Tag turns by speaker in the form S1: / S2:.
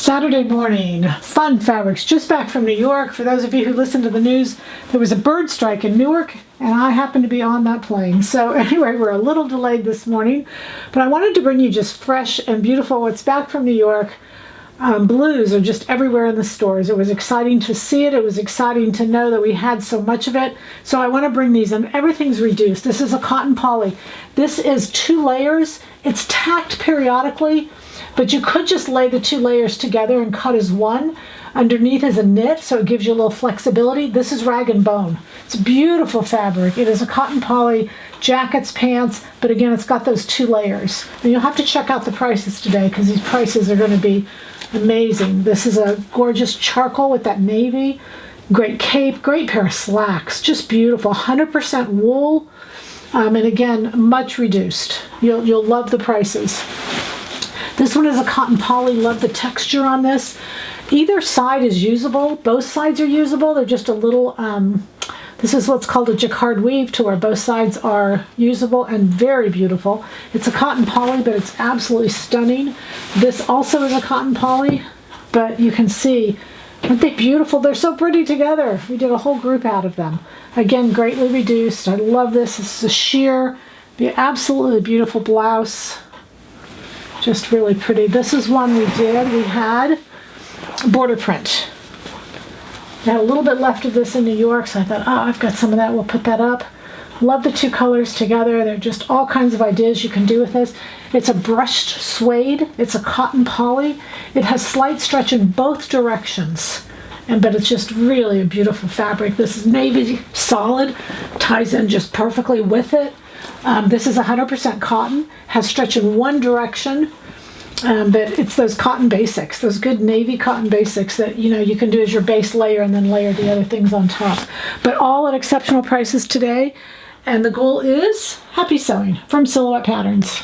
S1: Saturday morning, fun fabrics, just back from New York. For those of you who listen to the news, there was a bird strike in Newark, and I happened to be on that plane. So anyway, we're a little delayed this morning, but I wanted to bring you just fresh and beautiful what's back from New York. Blues are just everywhere in the stores. It was exciting to see it. It was exciting to know that we had so much of it. So I want to bring these, and everything's reduced. This is a cotton poly. This is 2 layers. It's tacked periodically, but you could just lay the 2 layers together and cut as one. Underneath is a knit, so it gives you a little flexibility. This is rag and bone. It's a beautiful fabric. It is a cotton poly, jackets, pants, but again, it's got those 2 layers. And you'll have to check out the prices today because these prices are going to be amazing. This is a gorgeous charcoal with that navy. Great cape, great pair of slacks. Just beautiful. 100% wool. And again, much reduced. You'll love the prices. This one is a cotton poly. Love the texture on this. Either side is usable. Both sides are usable. They're just a little, this is what's called a jacquard weave, to where both sides are usable and very beautiful. It's a cotton poly, but it's absolutely stunning. This also is a cotton poly, but you can see, aren't they beautiful? They're so pretty together. We did a whole group out of them. Again, greatly reduced. I love this. This is a sheer, absolutely beautiful blouse. Just really pretty. This is one we did. We had border print. I had a little bit left of this in New York, so I thought, oh, I've got some of that. We'll put that up. Love the 2 colors together. There are just all kinds of ideas you can do with this. It's a brushed suede. It's a cotton poly. It has slight stretch in both directions, but it's just really a beautiful fabric. This is navy solid, ties in just perfectly with it. This is 100% cotton, has stretch in one direction, but it's those cotton basics, those good navy cotton basics that you can do as your base layer and then layer the other things on top. But all at exceptional prices today, and the goal is happy sewing from Silhouette Patterns.